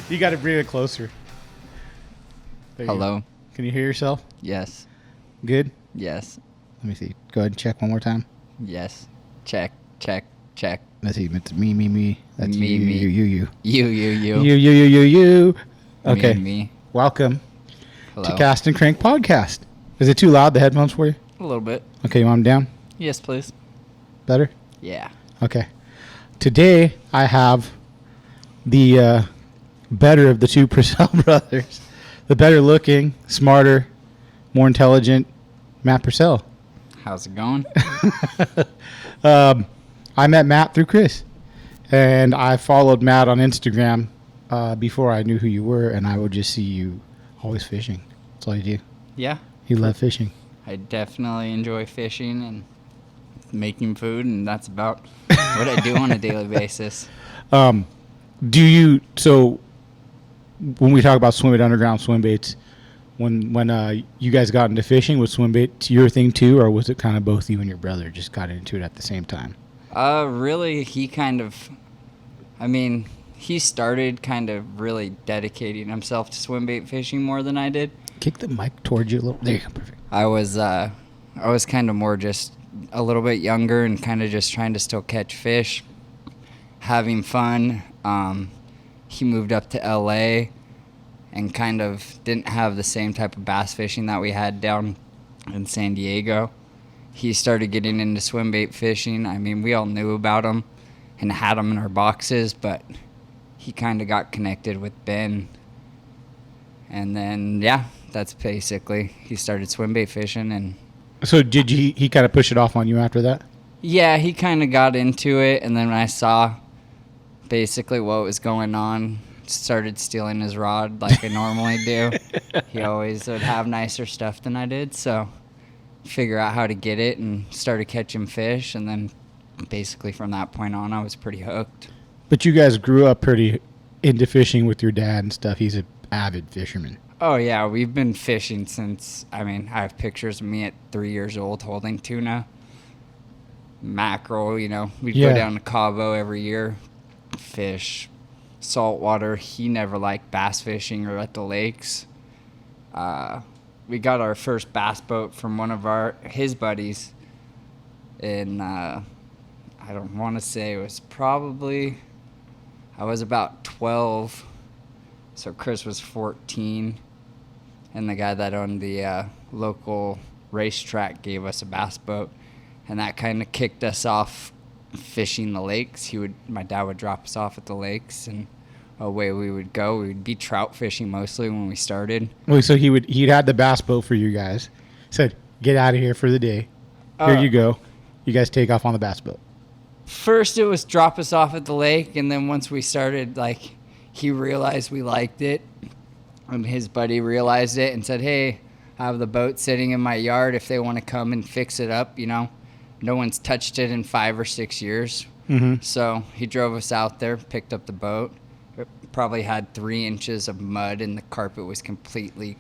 You got to bring it closer. Hello. Can you hear yourself? Yes. Good? Yes. Let me see. Go ahead and check one more time. Yes. Check. Check. Check. Let's see. It's me. That's Me, you, me. you. You. Okay. Me. Welcome Hello. to Cast and Crank Podcast. Is it too loud, the headphones for you? A little bit. Okay, you want them down? Yes, please. Better? Yeah. Okay. Today, I have the better of the two Purcell brothers. The better looking, smarter, more intelligent Matt Purcell. How's it going? I met Matt through Chris, and I followed Matt on Instagram before I knew who you were, and I would just see you always fishing. That's all you do. Yeah. You love fishing. I definitely enjoy fishing and making food, and that's about what I do on a daily basis. Do you, so when we talk about swimbait underground swim baits, when you guys got into fishing, was swim bait your thing too, or was it kind of both you and your brother just got into it at the same time? Really, he started kind of really dedicating himself to swim bait fishing more than I did. Kick the mic towards you a little. There you go. Perfect. I was kind of more just a little bit younger and kind of just trying to still catch fish, having fun. He moved up to LA and kind of didn't have the same type of bass fishing that we had down in San Diego. He started getting into swim bait fishing. I mean, we all knew about him and had him in our boxes, but he kind of got connected with Ben. And then, yeah, that's basically, he started swim bait fishing. And so did he kind of push it off on you after that? yeah, he kind of got into it, and then when I saw basically what was going on, started stealing his rod like I normally do. He always would have nicer stuff than I did, so figure out how to get it and started catching fish, and then basically from that point on I was pretty hooked. But you guys grew up pretty into fishing with your dad and stuff. He's an avid fisherman. Oh yeah, we've been fishing since, I have pictures of me at 3 years old holding tuna, mackerel, we'd go down to Cabo every year, fish, saltwater. He never liked bass fishing or at the lakes. We got our first bass boat from one of his buddies in, I don't want to say, it was probably, I was about 12, so Chris was 14, and the guy that owned the local racetrack gave us a bass boat, and that kind of kicked us off fishing the lakes. My dad would drop us off at the lakes, and away we would go. We would be trout fishing mostly when we started. Well, so he'd had the bass boat for you guys. Said, "Get out of here for the day. Here you go. You guys take off on the bass boat." First, it was drop us off at the lake, and then once we started, he realized we liked it, and his buddy realized it and said, "Hey, I have the boat sitting in my yard if they want to come and fix it up, No one's touched it in 5 or 6 years." Mm-hmm. So he drove us out there, picked up the boat. It probably had 3 inches of mud, and the carpet was completely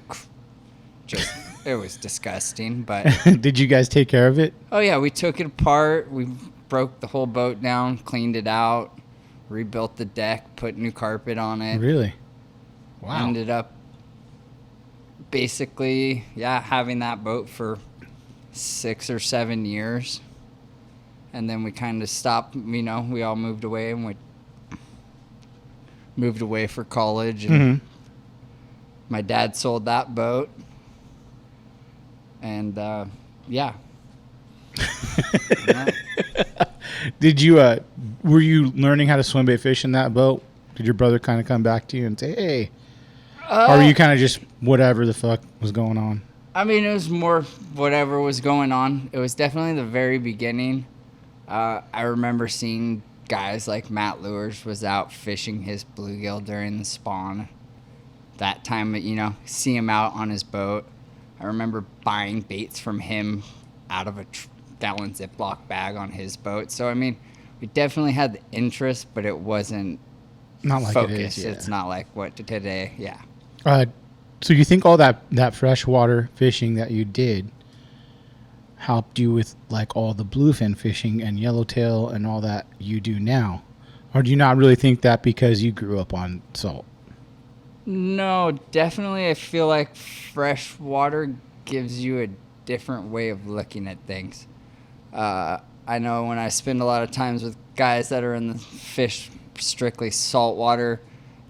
it was disgusting. But Did you guys take care of it? oh yeah, we took it apart. We broke the whole boat down, cleaned it out, rebuilt the deck, put new carpet on it. Really? Wow. Ended up basically, having that boat for 6 or 7 years. And then we kind of stopped, we all moved away and moved away for college. And my dad sold that boat. And, yeah. Did you, were you learning how to swim bait fish in that boat? Did your brother kind of come back to you and say, "Hey," or were you kind of just whatever the fuck was going on? It was more whatever was going on. It was definitely the very beginning. I remember seeing guys like Matt Lures was out fishing his bluegill during the spawn. That time, see him out on his boat. I remember buying baits from him out of a gallon Ziploc bag on his boat. So, we definitely had the interest, but it wasn't Not like focused. it is. Yeah. It's not like what today, yeah. So you think all that freshwater fishing that you did helped you with all the bluefin fishing and yellowtail and all that you do now? Or do you not really think that because you grew up on salt? No, definitely. I feel like fresh water gives you a different way of looking at things. I know when I spend a lot of times with guys that are in the fish strictly saltwater,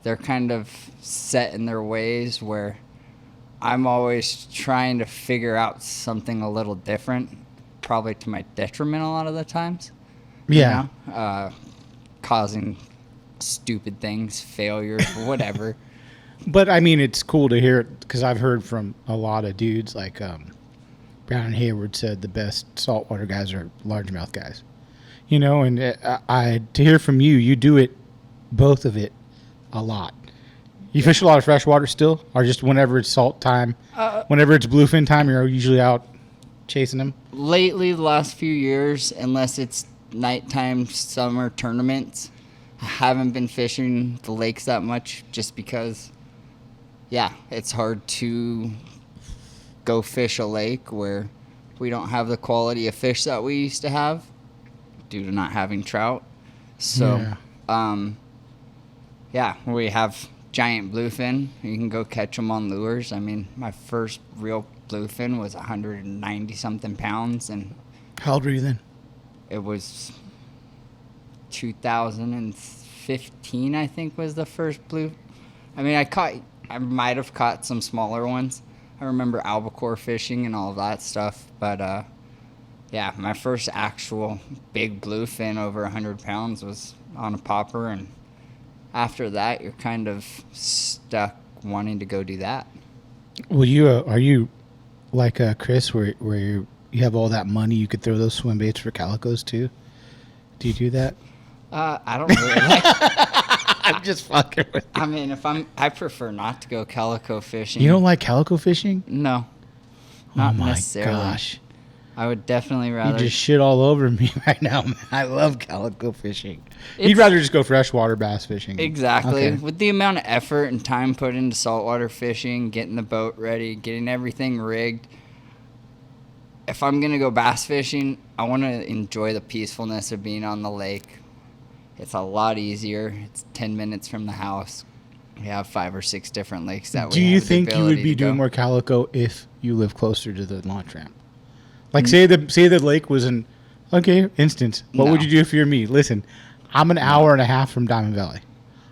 they're kind of set in their ways where I'm always trying to figure out something a little different, probably to my detriment a lot of the times. Yeah. You know? Causing stupid things, failures, whatever. But I mean, it's cool to hear it because I've heard from a lot of dudes like Brown and Hayward said the best saltwater guys are largemouth guys. You know, and I to hear from you, you do it, both of it, a lot. You fish a lot of freshwater still, or just whenever it's salt time, whenever it's bluefin time, you're usually out chasing them. Lately, the last few years, unless it's nighttime summer tournaments, I haven't been fishing the lakes that much just because, yeah, it's hard to go fish a lake where we don't have the quality of fish that we used to have due to not having trout. So, yeah, we have giant bluefin. You can go catch them on lures. I mean, my first real bluefin was 190 something pounds, and How old were you then? it was 2015, I think, was the first blue. I mean, I might have caught some smaller ones. I remember albacore fishing and all that stuff, but yeah, my first actual big bluefin over 100 pounds was on a popper, and after that, you're kind of stuck wanting to go do that. Well, you are you like Chris, where you have all that money, you could throw those swim baits for calicos too? Do you do that? I don't really like. I'm just fucking with you. I mean, I prefer not to go calico fishing. You don't like calico fishing? No, Oh not my necessarily. gosh. I would definitely rather. You just shit all over me right now, man. I love calico fishing. You'd It's- rather just go freshwater bass fishing. Exactly. Okay. With the amount of effort and time put into saltwater fishing, getting the boat ready, getting everything rigged, if I'm going to go bass fishing, I want to enjoy the peacefulness of being on the lake. It's a lot easier. It's 10 minutes from the house. We have 5 or 6 different lakes that Do we you have the think you would ability be to doing go. more calico if you live closer to the launch ramp? Like say the lake was an instance. What would No. you do if you're me? Listen, I'm an hour and a half from Diamond Valley.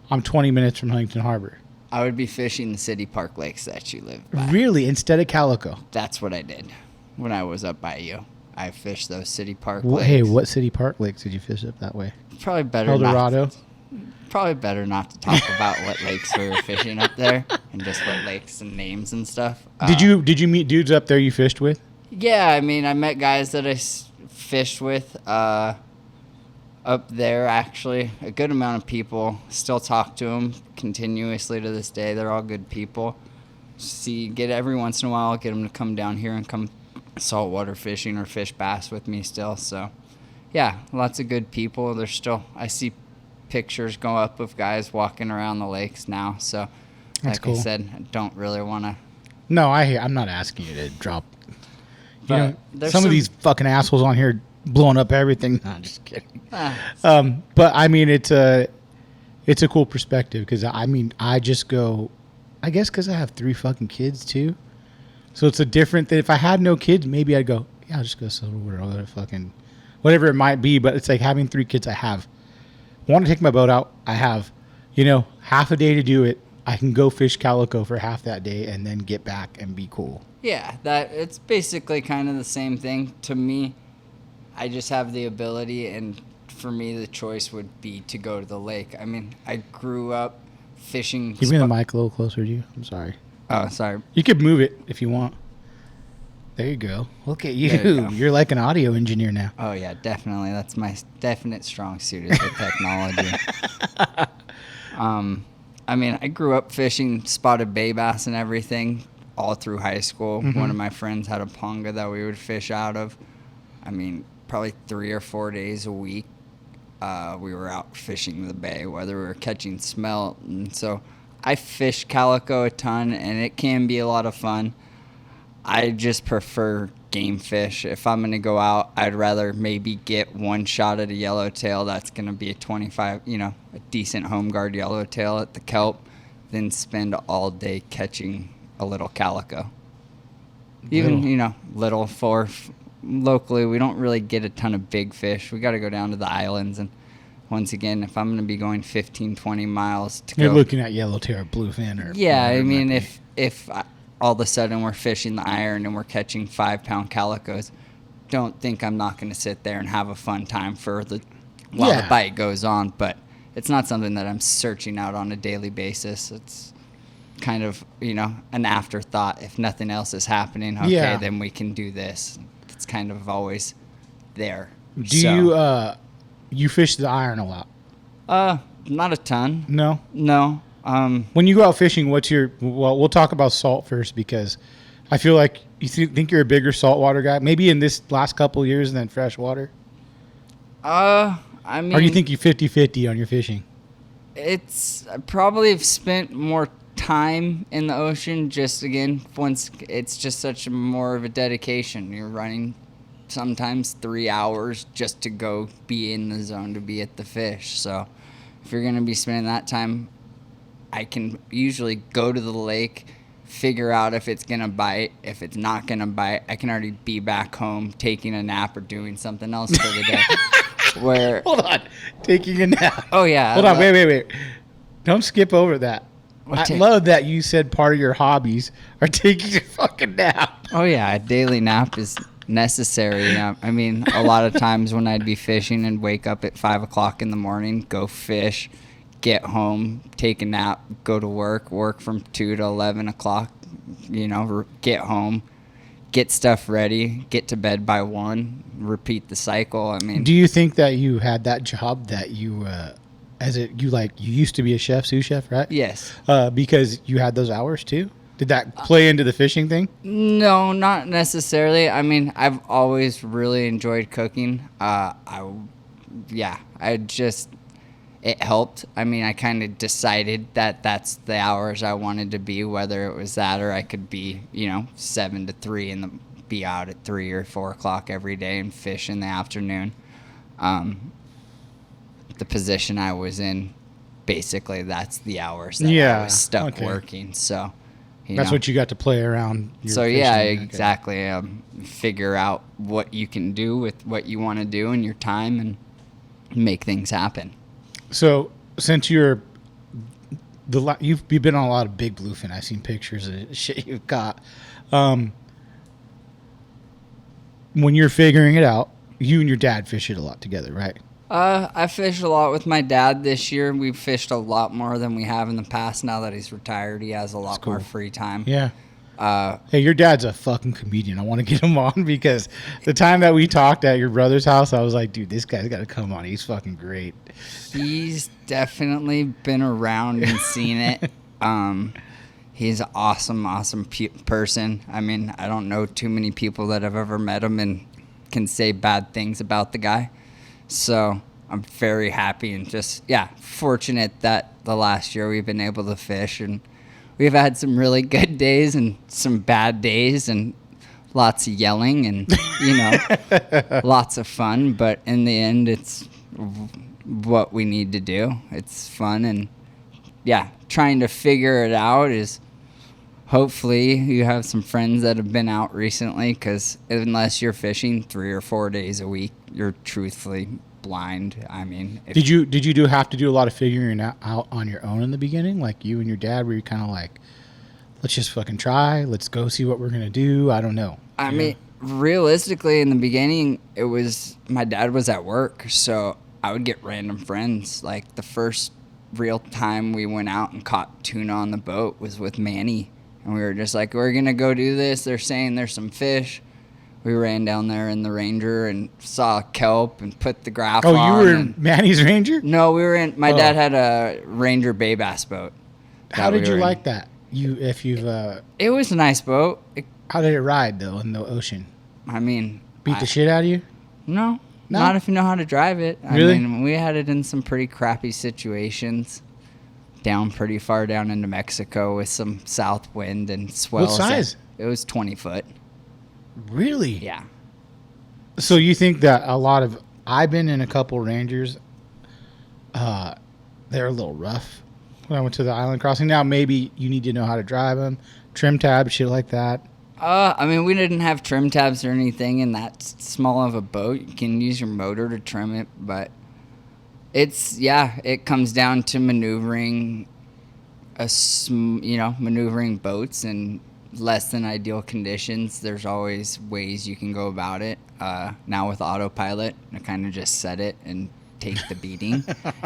I'm 20 minutes from Huntington Harbor. I would be fishing the city park lakes that you live by. Really, instead of calico. That's what I did when I was up by you. I fished those city park Well, lakes. hey, what city park lakes did you fish up that way? Probably better El not. Dorado. Probably better not to talk about what lakes we were fishing up there and just what lakes and names and stuff. Did you meet dudes up there you fished with? Yeah, I mean, I met guys that I fished with up there, actually. A good amount of people. Still talk to them continuously to this day. They're all good people. Get every once in a while, get them to come down here and come saltwater fishing or fish bass with me still. So, yeah, lots of good people. There's still, I see pictures go up of guys walking around the lakes now. So, That's like cool. I said, I don't really want to. No, I'm not asking you to drop. You But know, there's some of these fucking assholes on here blowing up everything. No, I'm just kidding. But I mean, it's a cool perspective because I mean, I just go, I guess because I have 3 fucking kids too. So it's a different thing. If I had no kids, maybe I'd go, yeah, I'll just go silverwater. I'll go to fucking whatever it might be. But it's like having 3 kids. I want to take my boat out. I have, half a day to do it. I can go fish calico for half that day and then get back and be cool. Yeah, it's basically kind of the same thing. To me, I just have the ability, and for me, the choice would be to go to the lake. I mean, I grew up fishing. Give me the mic a little closer to you. I'm sorry. Oh, sorry. You could move it if you want. There you go. Look at you. There you go. You're like an audio engineer now. Oh, yeah, definitely. That's my definite strong suit is with technology. I mean, I grew up fishing spotted bay bass and everything all through high school. Mm-hmm. One of my friends had a ponga that we would fish out of. I mean, probably 3 or 4 days a week. We were out fishing the bay, whether we were catching smelt. And so I fish calico a ton, and it can be a lot of fun. I just prefer game fish. If I'm going to go out, I'd rather maybe get one shot at a yellowtail that's going to be a 25, a decent home guard yellowtail at the kelp than spend all day catching a little calico. Even, little for locally, we don't really get a ton of big fish. We got to go down to the islands. And once again, if I'm going to be going 15, 20 miles to You're go. looking at yellowtail or bluefin or. Yeah, I mean, if all of a sudden we're fishing the iron and we're catching 5-pound calicos, don't think I'm not going to sit there and have a fun time while the bite goes on. But it's not something that I'm searching out on a daily basis. It's kind of, an afterthought. If nothing else is happening, okay, then we can do this. It's kind of always there. Do you fish the iron a lot? Not a ton. No? No. When you go out fishing, we'll talk about salt first because I feel like you think you're a bigger saltwater guy, maybe in this last couple of years than freshwater? I mean. Or you think you 50-50 on your fishing? I probably have spent more time in the ocean once it's just such more of a dedication. You're running sometimes 3 hours just to go be in the zone to be at the fish. So if you're going to be spending that time, I can usually go to the lake, figure out if it's going to bite. If it's not going to bite, I can already be back home taking a nap or doing something else for the day. Hold on. Taking a nap. Oh, yeah. Hold on. Wait. Don't skip over that. I love that you said part of your hobbies are taking a fucking nap. Oh, yeah. A daily nap is necessary. I mean, a lot of times when I'd be fishing and wake up at 5 o'clock in the morning, go fish, get home, take a nap, go to work from 2 to 11 o'clock, get home, get stuff ready, get to bed by 1, repeat the cycle. I mean, do you think that you had that job that you you used to be a chef, sous chef, right? Yes. Because you had those hours too? Did that play into the fishing thing? No, not necessarily. I mean, I've always really enjoyed cooking. It helped. I mean, I kind of decided that that's the hours I wanted to be, whether it was that or I could be, 7 to 3 and be out at 3 or 4 o'clock every day and fish in the afternoon. The position I was in, basically, that's the hours that I was stuck working. So, that's what you got to play around. Exactly. Figure out what you can do with what you want to do in your time and make things happen. So, since you've been on a lot of big bluefin, I've seen pictures of shit you've got. When you're figuring it out, you and your dad fish it a lot together, right? I fished a lot with my dad this year. We've fished a lot more than we have in the past. Now that he's retired, he has a lot more free time. Yeah. Hey, your dad's a fucking comedian. I want to get him on because the time that we talked at your brother's house, I was like, dude, this guy's got to come on. He's fucking great. He's definitely been around and seen it. He's an awesome person. I mean, I don't know too many people that have ever met him and can say bad things about the guy. So I'm very happy and fortunate that the last year we've been able to fish, and we've had some really good days and some bad days and lots of yelling and, lots of fun. But in the end, it's what we need to do. It's fun. And, trying to figure it out is hopefully you have some friends that have been out recently, because unless you're fishing 3 or 4 days a week, you're truthfully blind. I mean, did you have to do a lot of figuring out on your own in the beginning? Like you and your dad, were you kind of like, let's just fucking try, let's go see what we're gonna do? I don't know. I mean, realistically, in the beginning, it was my dad was at work, so I would get random friends. Like the first real time we went out and caught tuna on the boat was with Manny, and we were just like, we're gonna go do this. They're saying there's some fish. We ran down there in the Ranger and saw a kelp and put the graph on. Oh, you were in Manny's Ranger? No, we were in. My dad had a Ranger Bay Bass boat. How did you like that? It was a nice boat. How did it ride though in the ocean? I mean, beat the shit out of you? No, not if you know how to drive it. Really? I mean, we had it in some pretty crappy situations. Down pretty far down into Mexico with some south wind and swells. What size? It was 20 foot. Really? Yeah. So you think that a lot of I've been in a couple Rangers, they're a little rough when I went to the island crossing. Now maybe you need to know how to drive them, trim tabs, shit like that. I mean, we didn't have trim tabs or anything in that small of a boat. You can use your motor to trim it, but it comes down to maneuvering maneuvering boats in less than ideal conditions. There's always ways you can go about it. Now with autopilot, I kind of just set it and take the beating.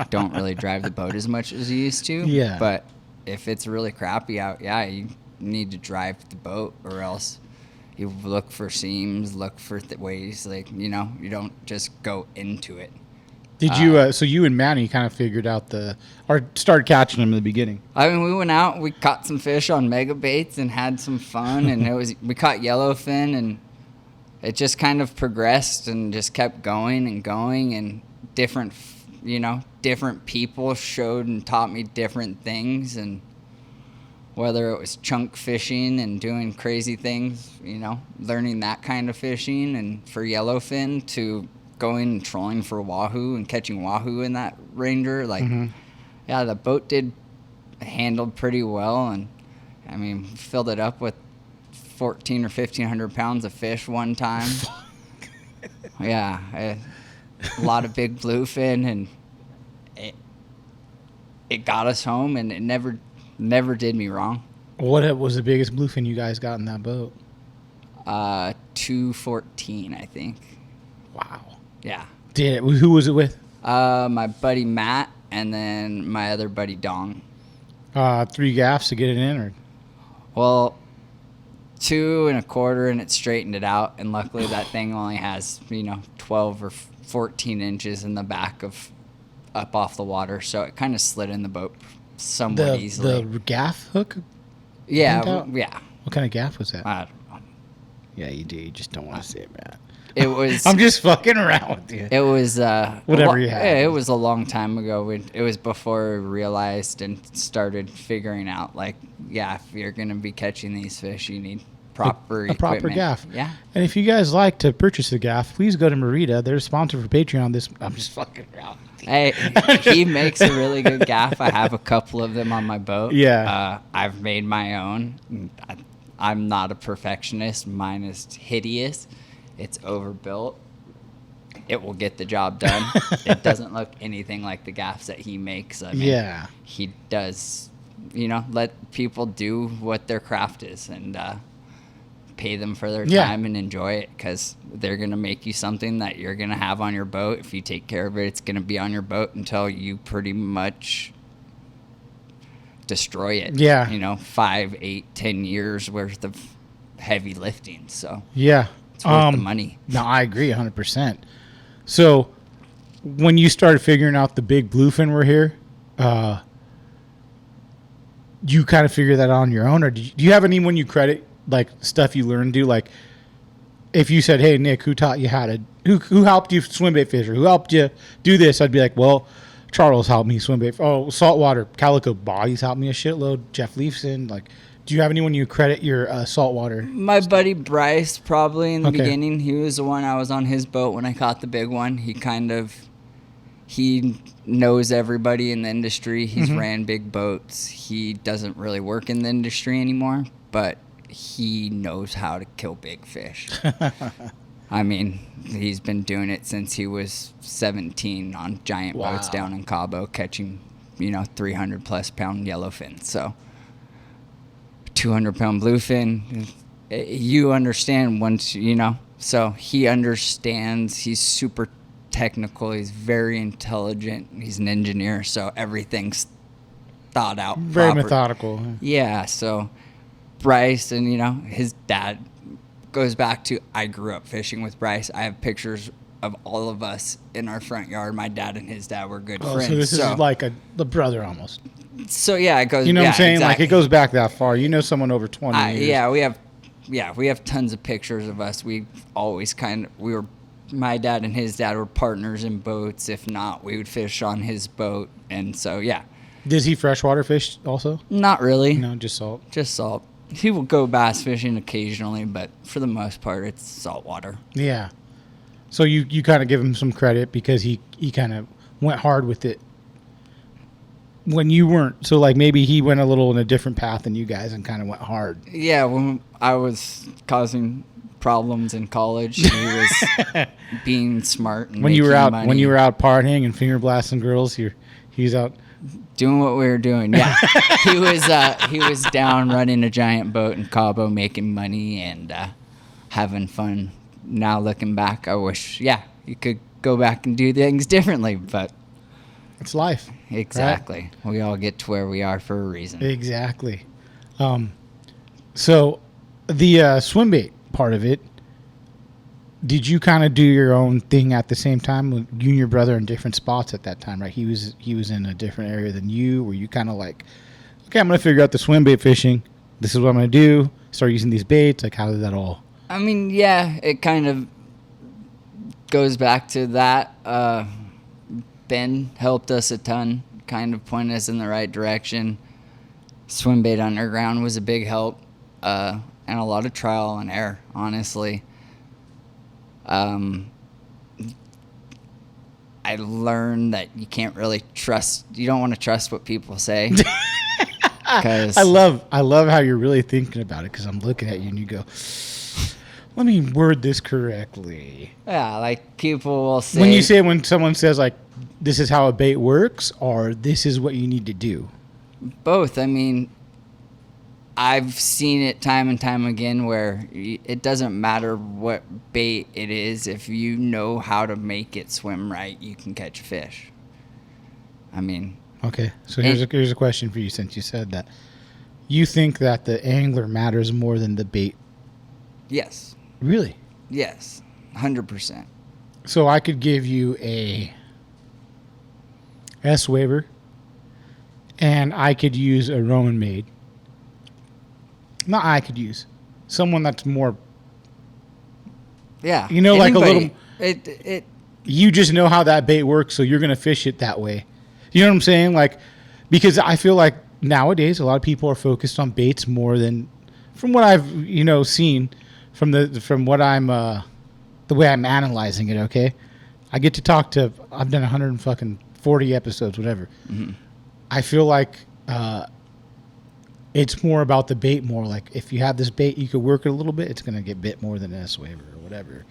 Don't really drive the boat as much as you used to. Yeah. But if it's really crappy out, you need to drive the boat, or else you look for seams, look for ways, you don't just go into it. Did you? So you and Manny kind of figured out or started catching them in the beginning. I mean, we went out, we caught some fish on mega baits and had some fun, and we caught yellowfin, and it just kind of progressed and just kept going, and different people showed and taught me different things, and whether it was chunk fishing and doing crazy things, learning that kind of fishing, and for yellowfin to going and trolling for wahoo and catching wahoo in that Ranger, the boat handled pretty well, and I mean, filled it up with 1,400 or 1,500 pounds of fish one time. A lot of big bluefin, and it got us home, and it never did me wrong. What was the biggest bluefin you guys got in that boat? 214, I think. Wow. Yeah. Did it? Who was it with? My buddy Matt, and then my other buddy Dong. 3 gaffs to get it in, or? Well, 2 1/4, and it straightened it out. And luckily, that thing only has 12 or 14 inches in the back up off the water, so it kind of slid in the boat somewhat easily. The gaff hook? Yeah. What kind of gaff was that? I don't know. Yeah, you do. You just don't want to say it, Matt. It was. I'm just fucking around with you. It was whatever you had. It was a long time ago. It was before we realized and started figuring out, if you're gonna be catching these fish, you need proper a proper gaff. Yeah. And if you guys like to purchase the gaff, please go to Merida. They're a sponsor for Patreon. I'm just fucking around. Hey, he makes a really good gaff. I have a couple of them on my boat. Yeah. I've made my own. I'm not a perfectionist. Mine is hideous. It's overbuilt. It will get the job done. It doesn't look anything like the gaffs that he makes. I mean, he does, let people do what their craft is, and pay them for their time and enjoy it, because they're going to make you something that you're going to have on your boat. If you take care of it, it's going to be on your boat until you pretty much destroy it. Yeah. 5, 8, 10 years worth of heavy lifting. So yeah. It's worth the money. No, I agree 100%. So when you started figuring out the big bluefin were here, you kind of figure that out on your own, or do you have anyone you credit, like stuff you learned to do? Like if you said, hey, Nick, who taught you how to, who helped you swim bait fish, or who helped you do this? I'd be like, well, Charles helped me swim bait. Oh, saltwater, Calico Bodies helped me a shitload. Jeff Leifson, do you have anyone you credit your saltwater? My buddy Bryce, probably in the beginning. He was the one. I was on his boat when I caught the big one. He knows everybody in the industry. He's ran big boats. He doesn't really work in the industry anymore, but he knows how to kill big fish. I mean, he's been doing it since he was 17 on giant boats down in Cabo, catching, 300 plus pound yellowfin. So 200 pound bluefin, you understand once, so he understands. He's super technical. He's very intelligent. He's an engineer. So everything's thought out. Very methodical. Yeah. So Bryce and, his dad goes back to, I grew up fishing with Bryce. I have pictures of all of us in our front yard. My dad and his dad were good friends. So this is like the brother almost. So yeah, it goes. You know what I'm saying? Exactly. Like it goes back that far. Someone over 20 years. Yeah, we have tons of pictures of us. We always my dad and his dad were partners in boats. If not, we would fish on his boat. And so, yeah. Does he freshwater fish also? Not really. No, just salt. Just salt. He will go bass fishing occasionally, but for the most part, it's saltwater. Yeah. So you kind of give him some credit because he kind of went hard with it when you weren't. So like maybe he went a little in a different path than you guys and kind of went hard. Yeah, when I was causing problems in college, he was being smart and When you were out money. when you were out partying and finger blasting girls, he's out doing what we were doing. Yeah, he was down running a giant boat in Cabo, making money and having fun. Now looking back, I wish you could go back and do things differently, but it's life. Exactly. Right? We all get to where we are for a reason. Exactly. So the swim bait part of it, did you kind of do your own thing at the same time? You and your brother in different spots at that time, right? He was in a different area than you. Were you kind of like, okay, I'm going to figure out the swim bait fishing. This is what I'm going to do. Start using these baits. Like, how did that all? I mean, yeah, it kind of goes back to that. Ben helped us a ton, kind of pointed us in the right direction. Swim bait underground was a big help, and a lot of trial and error, honestly. I learned that you can't really trust. You don't want to trust what people say. I love how you're really thinking about it because I'm looking at you and you go, let me word this correctly. Yeah, like people will say. When someone says like, this is how a bait works, or this is what you need to do. Both. I mean, I've seen it time and time again where it doesn't matter what bait it is. If you know how to make it swim right, you can catch a fish. I mean. Okay, so here's a question for you since you said that. You think that the angler matters more than the bait? Yes. Really? Yes, 100%. So I could give you a S waiver, and I could use a Roman maid. Not I could use someone that's more. Yeah. You know, anybody, like a little. You just know how that bait works, so you're gonna fish it that way. You know what I'm saying? Like, because I feel like nowadays a lot of people are focused on baits more than, from what I've seen, from what I'm the way I'm analyzing it. Okay, I get to talk to. I've done 140 episodes, whatever. Mm-hmm. I feel like it's more about the bait. More like if you have this bait, you could work it a little bit. It's gonna get bit more than an S waiver or whatever.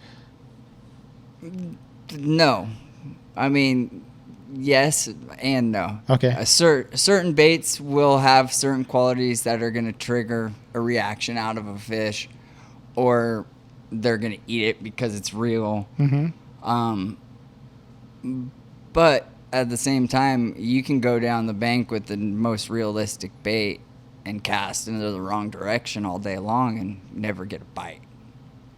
No, I mean. Yes and no. Okay. Certain baits will have certain qualities that are going to trigger a reaction out of a fish, or they're going to eat it because it's real. Mm-hmm. But at the same time, you can go down the bank with the most realistic bait and cast into the wrong direction all day long and never get a bite.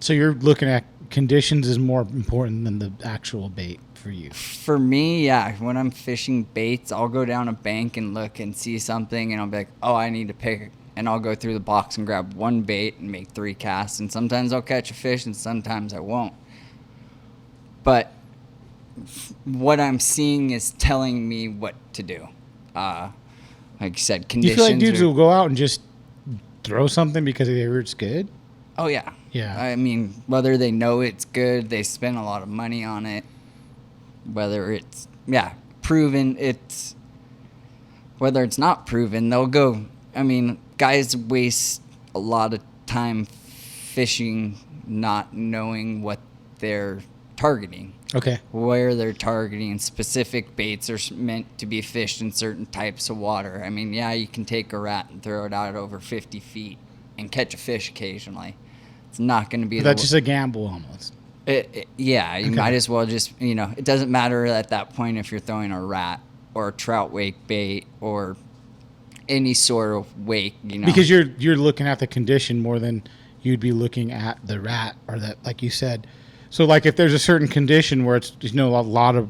So you're looking at conditions is more important than the actual bait for you. For me, yeah. When I'm fishing baits, I'll go down a bank and look and see something, and I'll be like, oh, I need to pick it. And I'll go through the box and grab one bait and make 3 casts. And sometimes I'll catch a fish and sometimes I won't. But what I'm seeing is telling me what to do. Like you said, conditions. You feel like dudes will go out and just throw something because they heard it's good? Oh, yeah. Yeah. I mean, whether they know it's good, they spend a lot of money on it. Whether it's, proven, whether it's not proven, they'll go. I mean, guys waste a lot of time fishing not knowing what they're targeting. Okay. Where they're targeting. Specific baits are meant to be fished in certain types of water. I mean, you can take a rat and throw it out over 50 feet and catch a fish occasionally. It's not going to be. That's just a gamble almost. You might as well just, it doesn't matter at that point if you're throwing a rat or a trout wake bait or any sort of wake, Because you're looking at the condition more than you'd be looking at the rat or that, like you said. So, like, if there's a certain condition where it's, a lot of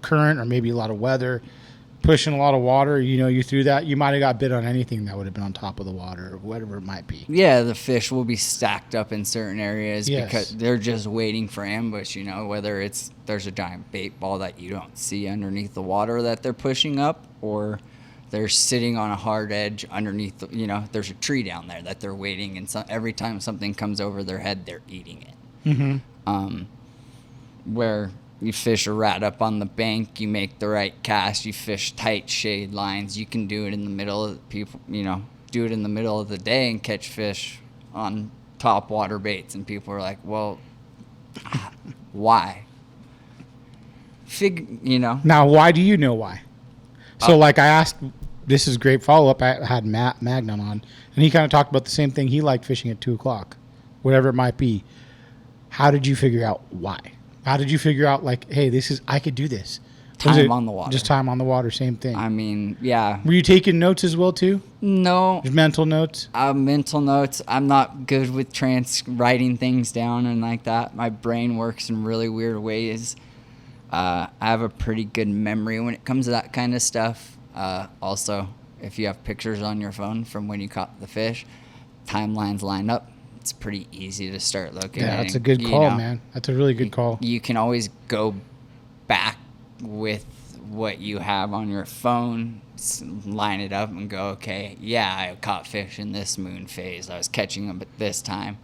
current or maybe a lot of weather, pushing a lot of water, you threw that, you might have got bit on anything that would have been on top of the water or whatever it might be. Yeah, the fish will be stacked up in certain areas Yes. because they're just waiting for ambush, whether there's a giant bait ball that you don't see underneath the water that they're pushing up, or they're sitting on a hard edge underneath, there's a tree down there that they're waiting, and every time something comes over their head, they're eating it. Mm-hmm. Where you fish a rat up on the bank, you make the right cast, you fish tight shade lines, you can do it in the middle of do it in the middle of the day and catch fish on top water baits, and people are like, well, why? Now, why do you know why? So, like I asked, this is great follow-up. I had Matt Magnum on, and he kind of talked about the same thing. He liked fishing at 2 o'clock, whatever it might be. How did you figure out why? How did you figure out, like, hey, I could do this? Time on the water. Just time on the water, same thing. I mean, yeah. Were you taking notes as well, too? No. Just mental notes? Mental notes. I'm not good with writing things down and like that. My brain works in really weird ways. I have a pretty good memory when it comes to that kind of stuff. Also, if you have pictures on your phone from when you caught the fish, timelines line up. It's pretty easy to start looking at. Yeah, that's a good call, man. That's a really good call. You can always go back with what you have on your phone, line it up and go, okay, yeah, I caught fish in this moon phase. I was catching them at this time.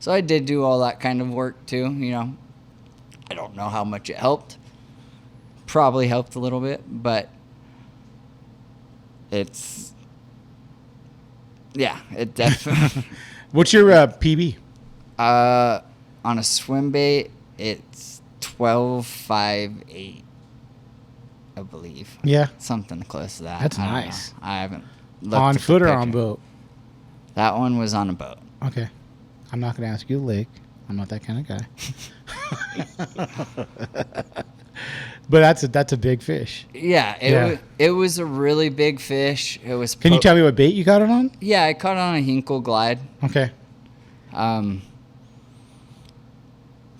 So I did do all that kind of work too, I don't know how much it helped. Probably helped a little bit, but it definitely... What's your PB? On a swim bait, it's 12.58, I believe. Yeah. Something close to that. That's I don't nice. know. I haven't looked On at the foot or picture. on boat? That one was on a boat. Okay. I'm not going to ask you the lake. I'm not that kind of guy. But that's a big fish. Yeah, it was a really big fish. It was. Can you tell me what bait you got it on? Yeah, I caught it on a Hinkle glide. Okay.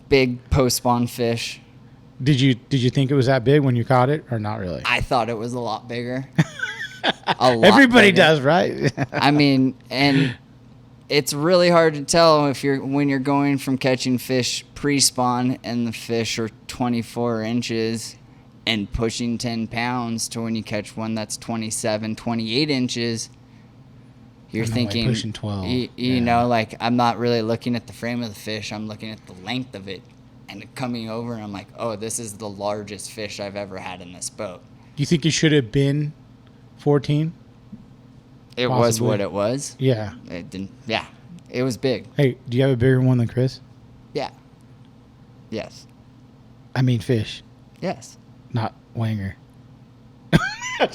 Big post-spawn fish. Did you think it was that big when you caught it, or not really? I thought it was a lot bigger. Everybody bigger. does, right? I mean, and it's really hard to tell when you're going from catching fish pre-spawn and the fish are 24 inches and pushing 10 pounds to when you catch one that's 27, 28 inches. You're thinking, pushing 12. You know, like I'm not really looking at the frame of the fish. I'm looking at the length of it and coming over, and I'm like, oh, this is the largest fish I've ever had in this boat. Do you think it should have been 14? It Possibly. was what it was. Yeah. It didn't. Yeah, it was big. Hey, do you have a bigger one than Chris? Yeah. Yes. I mean fish, Yes. not Wanger. What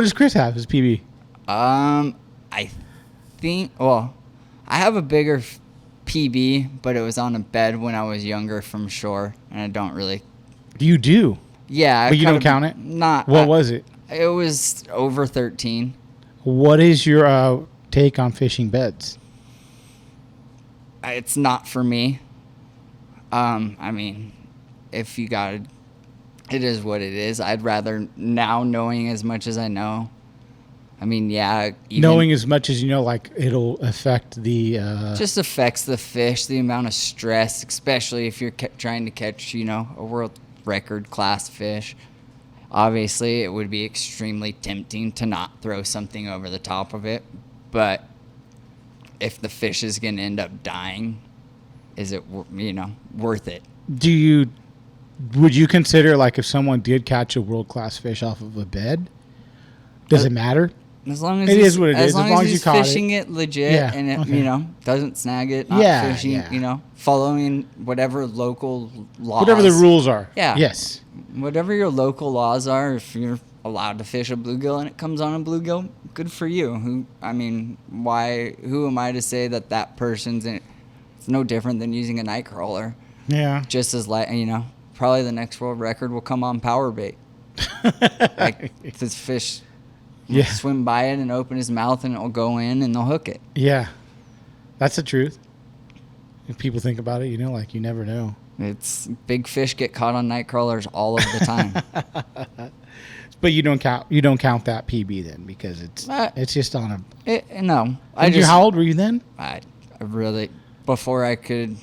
does Chris have? His PB? I think. Well, I have a bigger PB, but it was on a bed when I was younger from shore, and I don't really. You do? Yeah, But you don't count it? Not. What was it? It was over 13. What is your take on fishing beds? It's not for me. I mean, if you got it, it is what it is. I'd rather now knowing as much as I know. I mean, yeah. Knowing as much as you know, like it'll affect the. Just affects the fish, the amount of stress, especially if you're trying to catch, a world record class fish. Obviously, it would be extremely tempting to not throw something over the top of it, but if the fish is going to end up dying, is it worth it? Would you consider, like, if someone did catch a world class fish off of a bed, does it matter? As long as it is what it is. As long as he's you caught fishing it legit, Yeah, and it okay. Doesn't snag it, not fishing, yeah. Following whatever local laws. Whatever the rules are. Yeah. Yes. Whatever your local laws are, if you're allowed to fish a bluegill and it comes on a bluegill, good for you. Who am I to say that person's in it? It's no different than using a night crawler. Yeah. Just as probably the next world record will come on power bait. Like this fish will swim by it and open his mouth and it'll go in and they'll hook it. Yeah. That's the truth. If people think about it, like you never know. It's big fish get caught on night crawlers all of the time. But you don't count that PB then because it's just on no. How old were you then? I really before I could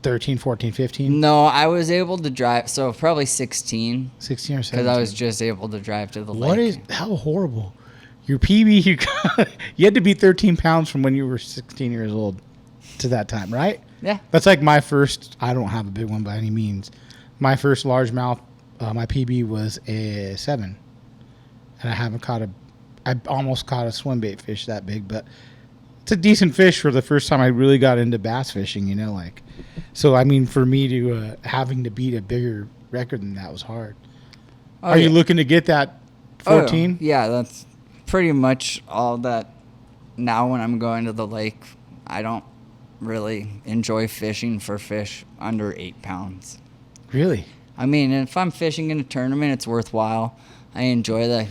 13, 14, 15? No, I was able to drive. So probably 16. 16 or 17? Because I was just able to drive to the What lake. how horrible. Your PB, you had to be 13 pounds from when you were 16 years old to that time, right? Yeah. That's like my first, I don't have a big one by any means. My first largemouth, my PB was a 7. And I almost caught a swimbait fish that big, but it's a decent fish for the first time I really got into bass fishing, like. So, I mean, for me to having to beat a bigger record than that was hard. Are you looking to get that 14? Yeah, that's pretty much all that. Now when I'm going to the lake, I don't really enjoy fishing for fish under 8 pounds. Really? I mean, if I'm fishing in a tournament, it's worthwhile. I enjoy the.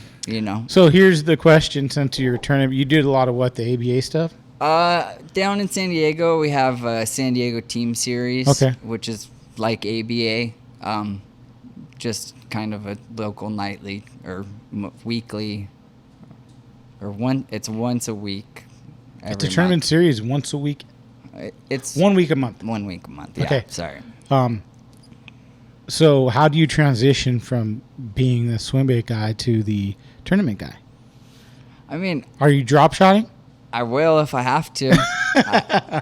So here's the question: since you're tournament, you did a lot of what, the ABA stuff? Down in San Diego, we have a San Diego Team Series, okay, which is like ABA, just kind of a local nightly or weekly, or it's once a week. It's a tournament series once a week. It's 1 week a month. 1 week a month. Yeah. Okay. Sorry. So how do you transition from being the swimbait guy to the tournament guy? I mean, are you drop shotting? I will if I have to. You know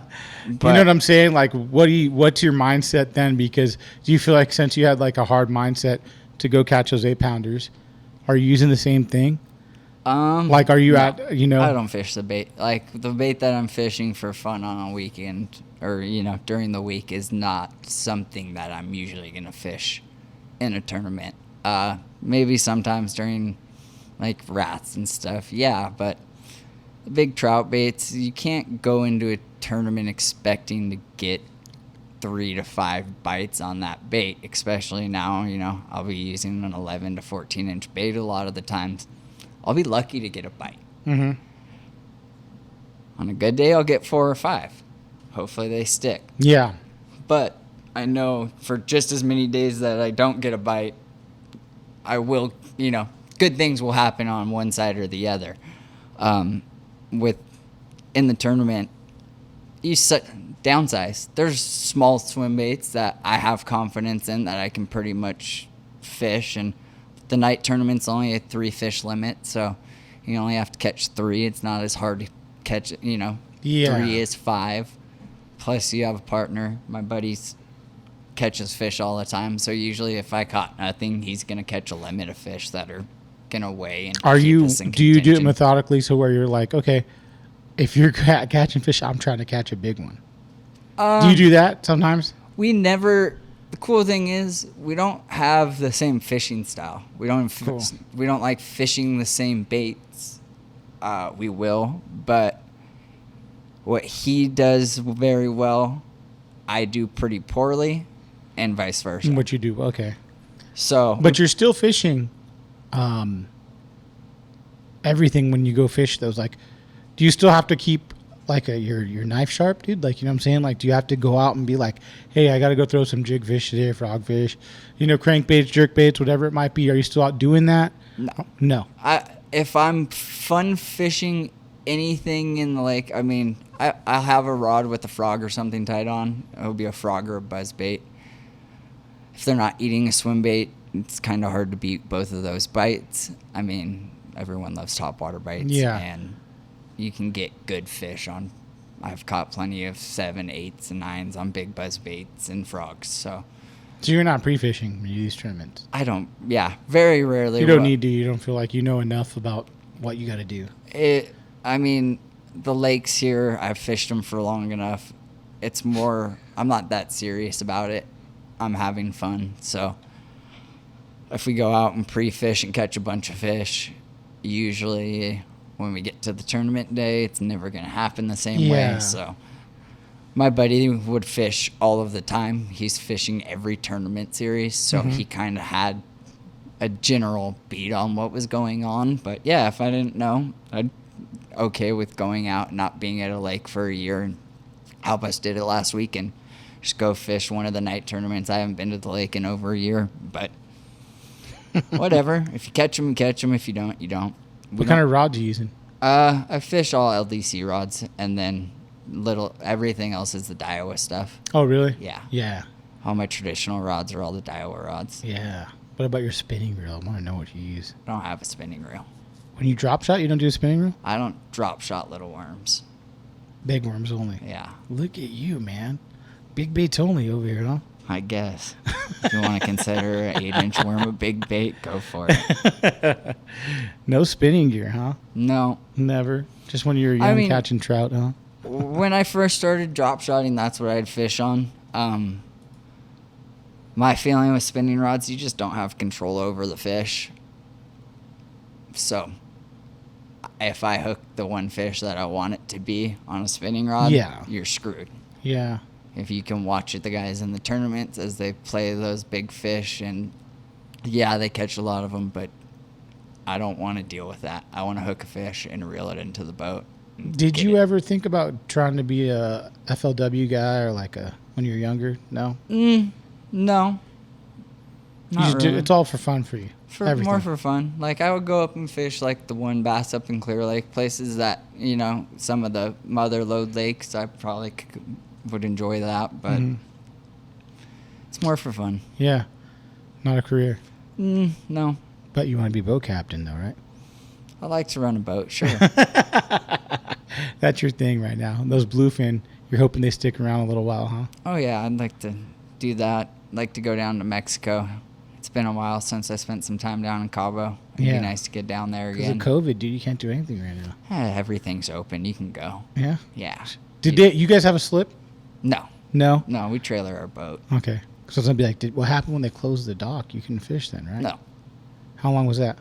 what I'm saying? Like, what's your mindset then? Because do you feel like since you had like a hard mindset to go catch those 8-pounders, are you using the same thing? Like, are you no, at, I don't fish the bait. Like, the bait that I'm fishing for fun on a weekend or, during the week is not something that I'm usually going to fish in a tournament. Maybe sometimes during, like, rats and stuff. Yeah, but the big trout baits, you can't go into a tournament expecting to get 3 to 5 bites on that bait, especially now, I'll be using an 11 to 14-inch bait a lot of the times. I'll be lucky to get a bite. Mm-hmm. On a good day, I'll get 4 or 5. Hopefully they stick. Yeah. But I know for just as many days that I don't get a bite, I will, good things will happen on one side or the other. In the tournament, you downsize. There's small swim baits that I have confidence in that I can pretty much fish, and the night tournament's only a 3-fish limit, so you only have to catch 3. It's not as hard to catch, Yeah. 3 is 5. Plus, you have a partner. My buddy's catches fish all the time, so usually if I caught nothing, he's gonna catch a limit of fish that are gonna weigh. And do you do it methodically, so where you're like, okay, if you're catching fish, I'm trying to catch a big one? Do you do that sometimes? We never. The cool thing is we don't have the same fishing style. We don't like fishing the same baits. We will, but what he does very well, I do pretty poorly, and vice versa. What you do, okay. So, but you're still fishing everything when you go fish those. Like, do you still have to keep like your knife sharp, dude? Like, you know what I'm saying? Like, do you have to go out and be like, hey, I got to go throw some jig fish today, frogfish, crankbaits, jerkbaits, whatever it might be? Are you still out doing that? No. If I'm fun fishing anything in the lake, I mean, I'll have a rod with a frog or something tied on. It'll be a frog or a buzz bait. If they're not eating a swim bait, it's kind of hard to beat both of those bites. I mean, everyone loves topwater bites. Yeah. And you can get good fish on. I've caught plenty of 7, 8s, and 9s on big buzz baits and frogs. So you're not pre-fishing when you do these tournaments? I don't. Yeah, very rarely. You don't need to. You don't feel like you know enough about what you got to do. I mean, the lakes here, I've fished them for long enough. It's more, I'm not that serious about it. I'm having fun. So if we go out and pre-fish and catch a bunch of fish, usually when we get to the tournament day, it's never going to happen the same way. So my buddy would fish all of the time. He's fishing every tournament series, so he kind of had a general beat on what was going on. But yeah, if I didn't know, I'd okay with going out and not being at a lake for a year. And Albus did it last week and just go fish one of the night tournaments. I haven't been to the lake in over a year, but whatever. If you catch them, you catch them. If you don't, you don't. What kind of rods are you using? I fish all LDC rods, and then everything else is the Daiwa stuff. Oh, really? Yeah. Yeah. All my traditional rods are all the Daiwa rods. Yeah. What about your spinning reel? I want to know what you use. I don't have a spinning reel. When you drop shot, you don't do a spinning reel? I don't drop shot little worms. Big worms only. Yeah. Look at you, man. Big baits only over here, huh? I guess. If you want to consider an 8-inch worm a big bait, go for it. No spinning gear, huh? No. Never. Just when you were young catching trout, huh? When I first started drop shotting, that's what I'd fish on. My feeling with spinning rods, you just don't have control over the fish. So, if I hook the one fish that I want it to be on a spinning rod, you're screwed. Yeah. If you can watch it, the guys in the tournaments as they play those big fish, and yeah, they catch a lot of them, but I don't want to deal with that. I want to hook a fish and reel it into the boat. Did you ever think about trying to be a FLW guy or when you were younger? No? No. Not really. It's all for fun for you. More for fun. Like, I would go up and fish like the one bass up in Clear Lake, places that, some of the mother lode lakes, I probably would enjoy that, but it's more for fun. Yeah. Not a career. No. But you want to be boat captain, though, right? I like to run a boat, sure. That's your thing right now. Those bluefin, you're hoping they stick around a little while, huh? Oh, yeah. I'd like to do that. I'd like to go down to Mexico. It's been a while since I spent some time down in Cabo. It'd be nice to get down there again. Because of COVID, dude, you can't do anything right now. Everything's open. You can go. Yeah? Yeah. Did you guys have a slip? No. No? No, we trailer our boat. Okay. So it's going to be like, what happened when they closed the dock? You couldn't fish then, right? No. How long was that?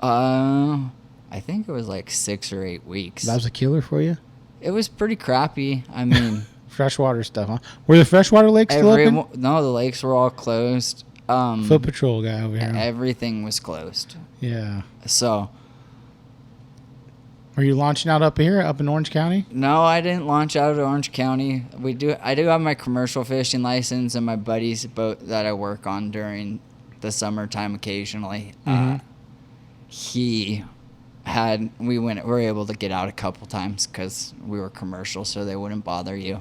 I think it was like 6 or 8 weeks. That was a killer for you? It was pretty crappy. I mean... Freshwater stuff, huh? Were the freshwater lakes still open? No, the lakes were all closed. Foot patrol guy over here. Everything was closed. Yeah. So... Are you launching out up here, up in Orange County? No, I didn't launch out of Orange County. I do have my commercial fishing license and my buddy's boat that I work on during the summertime occasionally. We were able to get out a couple times because we were commercial, so they wouldn't bother you.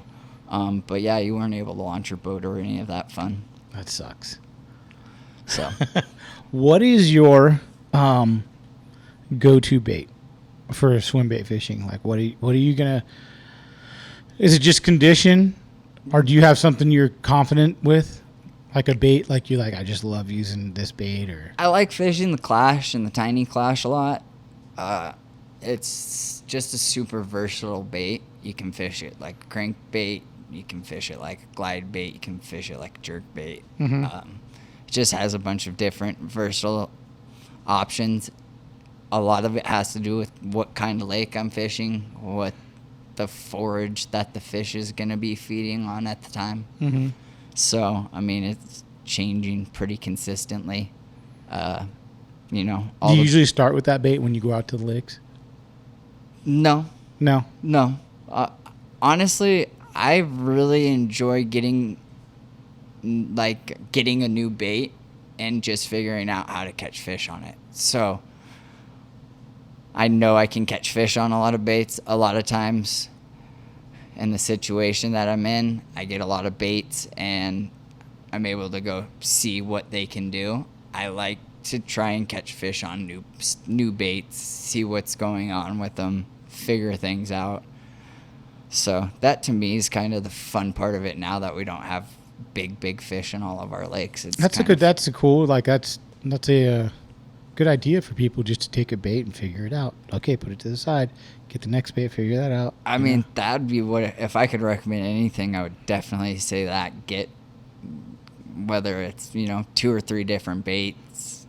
But yeah, you weren't able to launch your boat or any of that fun. That sucks. So, what is your go-to bait for swim bait fishing? Like, what are you gonna? Is it just condition, or do you have something you're confident with? Like a bait, like you're like, I just love using this bait, or I like fishing the Clash and the Tiny Clash a lot. It's just a super versatile bait. You can fish it like a crankbait. You can fish it like a glide bait. You can fish it like a jerk bait. It just has a bunch of different versatile options. A lot of it has to do with what kind of lake I'm fishing, what the forage that the fish is going to be feeding on at the time. So, I mean, it's changing pretty consistently. Do you usually start with that bait when you go out to the lakes? No. No. Honestly, I really enjoy getting a new bait and just figuring out how to catch fish on it. So, I know I can catch fish on a lot of baits a lot of times. In the situation that I'm in, I get a lot of baits and I'm able to go see what they can do. I like to try and catch fish on new baits, see what's going on with them, figure things out. So that to me is kind of the fun part of it now that we don't have big fish in all of our lakes. That's a good idea for people just to take a bait and figure it out. Okay, put it to the side, get the next bait, figure that out. I mean, that'd be if I could recommend anything, I would definitely say that. Get, whether it's, 2 or 3 different baits,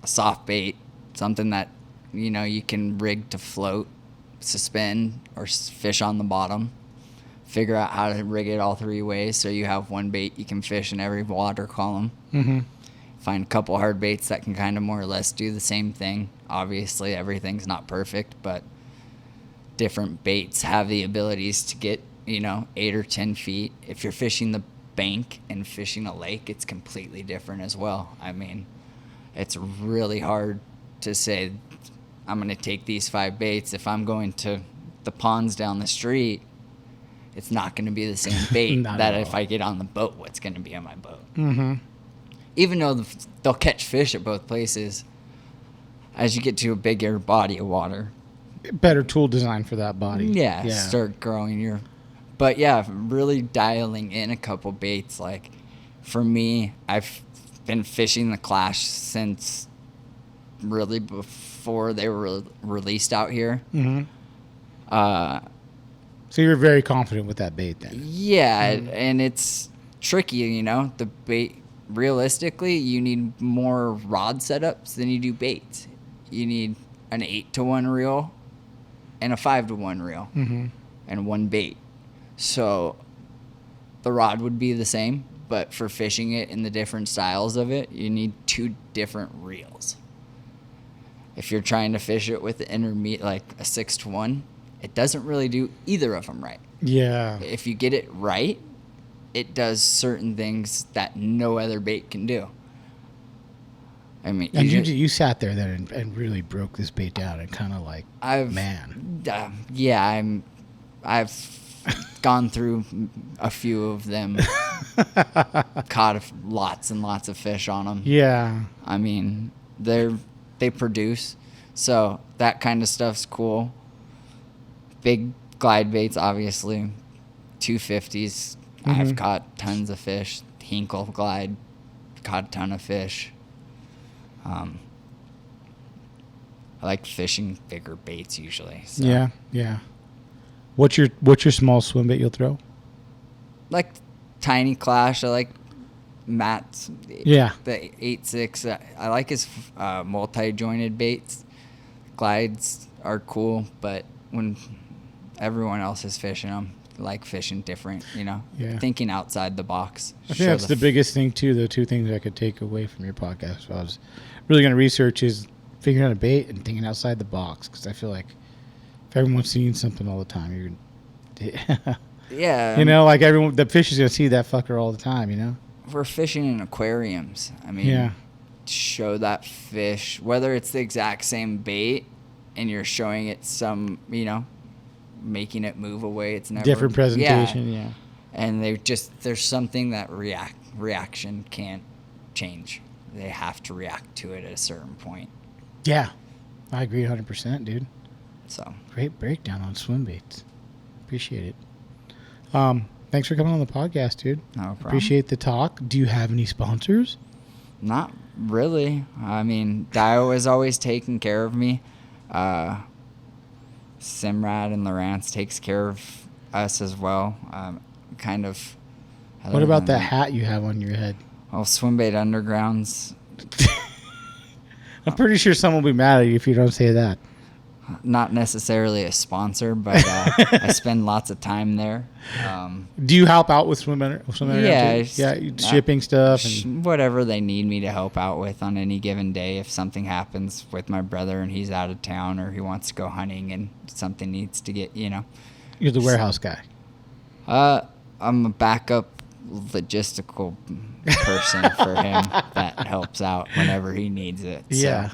a soft bait, something that, you can rig to float, suspend, or fish on the bottom. Figure out how to rig it all 3 ways so you have one bait you can fish in every water column. Find a couple hard baits that can kind of more or less do the same thing. Obviously, everything's not perfect, but different baits have the abilities to get, 8 or 10 feet. If you're fishing the bank and fishing a lake, it's completely different as well. I mean, it's really hard to say, I'm going to take these 5 baits. If I'm going to the ponds down the street, it's not going to be the same bait Not that at if all. I get on the boat, what's going to be on my boat. Mm-hmm. Even though they'll catch fish at both places, as you get to a bigger body of water, Better tool design for that body. yeah. Start growing your. But yeah, really dialing in a couple baits. Like for me, I've been fishing the Clash since really before they were released out here. Mm-hmm. So you're very confident with that bait then? Yeah, and it's tricky, you know. The bait, realistically, you need more rod setups than you do baits. You need an 8-to-1 reel and a 5-to-1 reel and one bait. So the rod would be the same, but for fishing it in the different styles of it, you need 2 different reels. If you're trying to fish it with the intermediate, like a 6-to-1, it doesn't really do either of them right. Yeah. If you get it right, it does certain things that no other bait can do. I mean, And you sat there then and really broke this bait down and kind of like, man. I've gone through a few of them, caught lots and lots of fish on them. Yeah. I mean, they produce, so that kind of stuff's cool. Big glide baits, obviously, 250s. I've caught tons of fish. Hinkle glide, caught a ton of fish. I like fishing bigger baits usually. So. Yeah. Yeah. What's your small swim bait you'll throw? Like tiny Clash. I like Matt's. Yeah. The 8.6. I like his multi-jointed baits. Glides are cool, but when everyone else is fishing them, I like fishing different, you know. Yeah. Thinking outside the box. I think that's the biggest thing too. The 2 things I could take away from your podcast, if I was really going to research, is figuring out a bait and thinking outside the box. Because I feel like if everyone's seeing something all the time, you're, Yeah. you know, like the fish is going to see that fucker all the time. You know. We're fishing in aquariums. I mean, Yeah. show that fish, whether it's the exact same bait and you're showing it some, you know, making it move away. It's never Different presentation. Yeah. And there's something that reaction can't change. They have to react to it at a certain point. Yeah. I agree 100%, dude. So Great breakdown on swim baits. Appreciate it. Thanks for coming on the podcast, dude. no problem. Appreciate the talk. Do you have any sponsors? Not really. I mean, Dio is always taking care of me. Simrad and Lawrence takes care of us as well. Kind of. What about that hat you have on your head? Well, Swimbait Underground's I'm pretty sure someone will be mad at you if you don't say that. not necessarily a sponsor, but I spend lots of time there. Do you help out with swim Yeah, shipping stuff and whatever they need me to help out with on any given day. If something happens with my brother and he's out of town, or he wants to go hunting and something needs to get, you know. you're the warehouse guy. I'm a backup logistical person for him that helps out whenever he needs it. So, Yeah,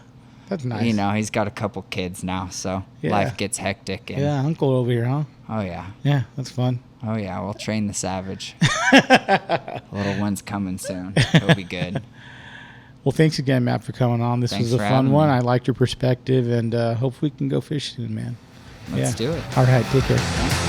that's nice. you know, he's got a couple kids now, so Yeah. life gets hectic. And, Yeah, uncle over here, huh? Oh, yeah. Yeah, that's fun. Oh, yeah. We'll train the savage. Little one's coming soon. It'll be good. Well, thanks again, Matt, for coming on. This Thanks was a for fun having one. me. I liked your perspective, and hopefully we can go fishing, man. Let's do it. All right, take care. Yeah.